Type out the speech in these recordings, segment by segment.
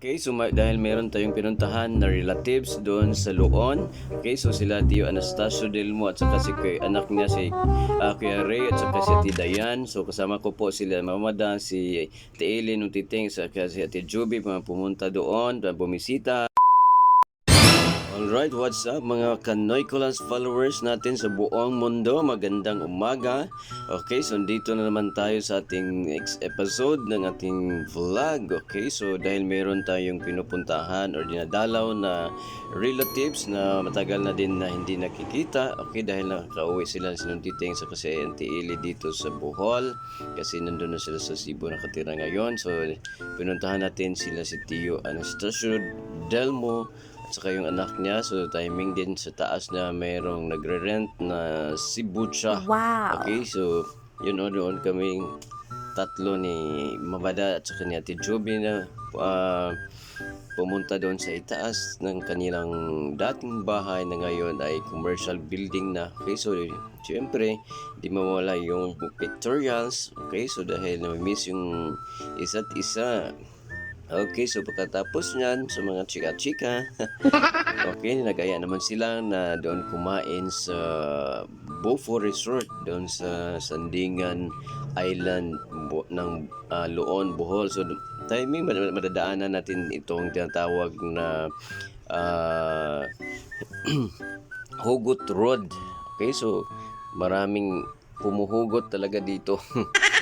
Okay, so dahil meron tayong pinuntahan na relatives doon sa Luon. Okay, so sila Tio Anastasio Delmo at saka si anak niya si Kuya Ray at saka si Ate Dayan. So kasama ko po sila Mama Dan, si Ate Eileen Utiting, saka si Ate Juby, mga pumunta doon, bumisita. Alright, what's up mga Kanoy Kulans followers natin sa buong mundo? Magandang umaga. Okay, so dito na naman tayo sa ating next episode ng ating vlog. Okay, so dahil meron tayong pinupuntahan or dinadalaw na relatives na matagal na din na hindi nakikita. Okay, dahil nakauwi sila si Titing sa kasi Auntie Ili dito sa Bohol. Kasi nandun na sila sa Cebu nakatira ngayon. So pinuntahan natin sila si Tio Anastasio Delmo saka yung anak niya. So timing din sa taas na mayroong nagre-rent na si Butcha. Wow. Okay, so yun o, doon kaming tatlo ni Mamada at saka ni Ate Joby na pumunta doon sa itaas ng kanilang dating bahay na ngayon ay commercial building na. Okay, so siyempre di mawala yung pictorials. Okay, so dahil na-miss yung isa't isa. Okay, so pagkatapos niyan sa mga chika-chika, okay, nagaya naman sila na doon kumain sa Beaufort Resort doon sa Sandingan Island ng Luon, Bohol. So timing madadaanan natin itong tinatawag na Hugot Road. Okay, so maraming pumuhugot talaga dito.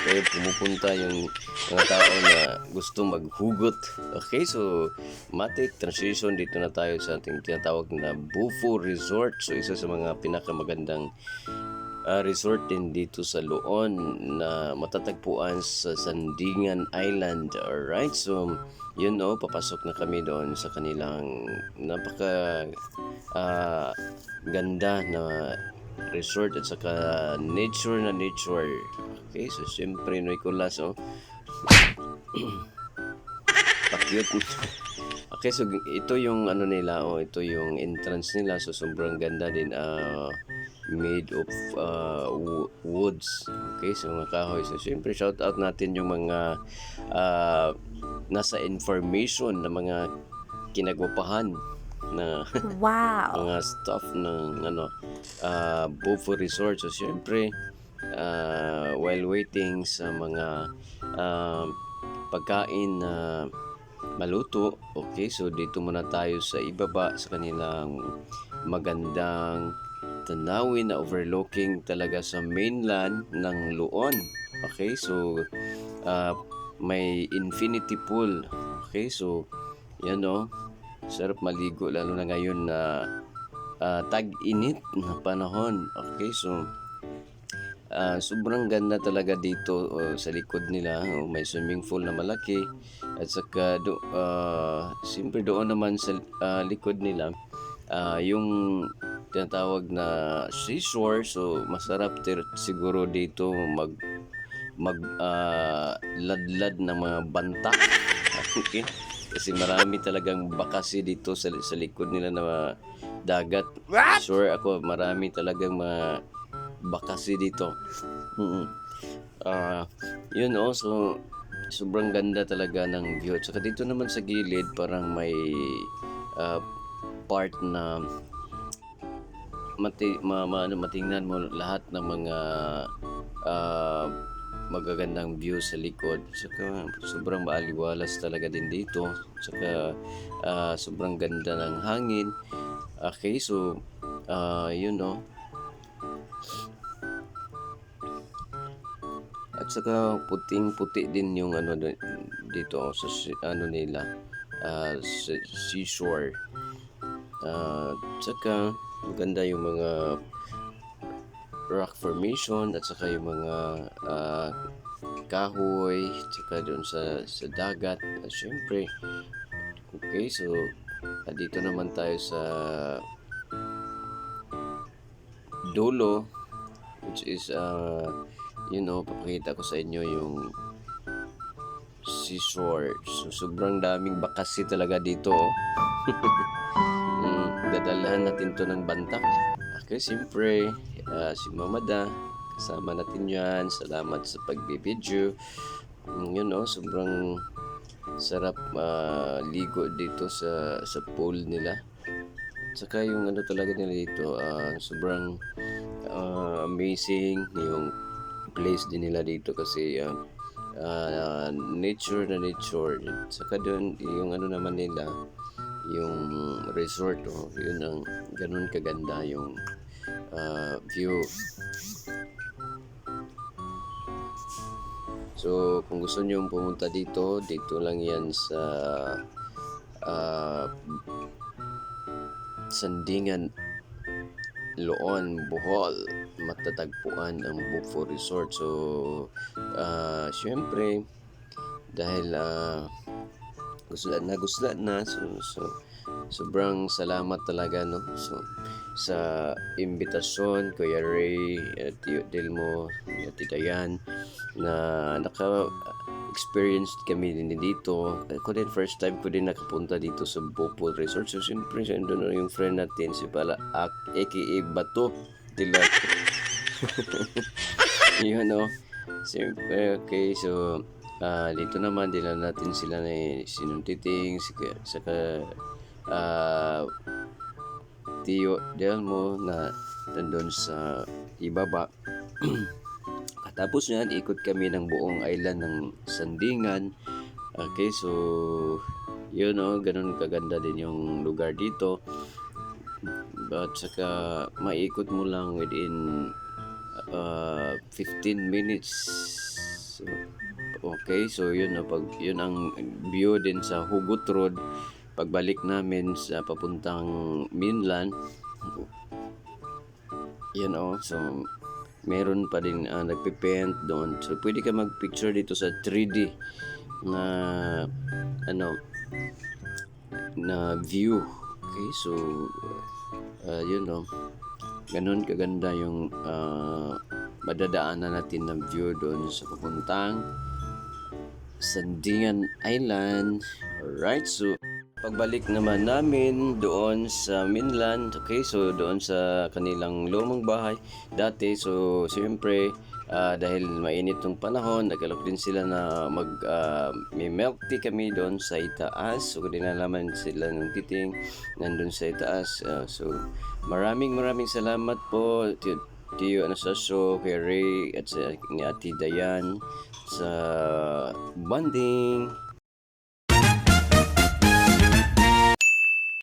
Kaya pumupunta yung mga tao na gusto maghugot. Okay, so matik transition dito na tayo sa ating tinatawag na Beaufort Resort. So isa sa mga pinakamagandang resort din dito sa Luon na matatagpuan sa Sandingan Island. Alright, so yun o, papasok na kami doon sa kanilang napaka ganda na resort at saka nature na nature. Okay, so siyempre Nicolas, oh. Pa-cute. Okay, so ito yung ano nila, oh, ito yung entrance nila. So sobrang ganda din, made of woods. Okay, so mga kahoy. So siyempre shout out natin yung mga nasa information na mga kinagwapahan na Wow. mga staff ng Beaufort Resort. So siyempre while waiting sa mga pagkain na maluto, okay, so dito muna tayo sa ibaba sa kanilang magandang tanawin na overlooking talaga sa mainland ng Luon. Okay, so may infinity pool. Okay, so yan o, sarap maligo lalo na ngayon na tag-init na panahon. Okay, so sobrang ganda talaga dito sa likod nila. May swimming pool na malaki at saka siyempre doon naman sa likod nila yung tinatawag na seashore. So masarap siguro dito ladlad ng mga banta. Okay, kasi marami talagang bakasi dito sa likod nila na dagat. Sure ako, marami talagang mga bakasi dito. Yun oh, so sobrang ganda talaga ng view. Saka dito naman sa gilid parang may part na matingnan mo lahat ng mga magagandang view sa likod. Saka sobrang maaliwalas talaga din dito. Saka sobrang ganda ng hangin. Okay, so yun oh. At saka puting-puti din yung ano dito sa nila sa seashore. Saka maganda yung mga rock formation at saka yung mga kahoy saka doon sa dagat. At syempre, okay, so dito naman tayo sa dulo, which is papakita ko sa inyo yung seashore. So sobrang daming bakasi talaga dito. Dadalhan natin to ng bantak. Okay, siyempre si Mamada kasama natin yan. Salamat sa pagbibideo. Sobrang sarap ligo dito sa pool nila. Saka yung ano talaga nila dito, sobrang amazing yung place din nila dito kasi nature na nature. Saka doon yung ano naman nila, yung resort, yun ang ganun kaganda yung view. So kung gusto nyo pumunta dito, dito lang yan sa uh, Sandingan, Loon, Bohol. Matatagpuan ang Bufo Resort. So syempre dahil gusla na, so sobrang salamat talaga, no? So sa imbitasyon Kuya Ray at Tio Delmo at Dayan na naka-experience kami din dito. Ako din, first time ko din nakapunta dito sa Bopol Resort. So siyempre doon yung friend natin si Bala aka Bato Dilat. Yun, no? Siyempre, okay, so dito naman dila natin sila na sinuntiting saka Tio Delmo na nandun sa ibaba. Tapos yan, ikot kami ng buong island ng Sandingan. Okay, so yun, ganun kaganda din yung lugar dito. But saka maikot mo lang within 15 minutes. So, okay, so yun ang view din sa Hugot Road pagbalik namin sa papuntang mainland. Yan, so meron pa din nagpipaint doon. So pwede ka magpicture dito sa 3D na na view. Okay, so yun, ganun kaganda yung madadaanan natin na view doon sa papuntang Sandingan Island. Alright, so pagbalik naman namin doon sa mainland, okay, so doon sa kanilang lumang bahay dati, so siyempre dahil mainit ng panahon, nagalok din sila na may milk tea kami doon sa itaas. So dinalaman sila ng titing nandun sa itaas. So maraming salamat po Tio Anastasio, kay Ray at ni Ate Dayan sa bonding.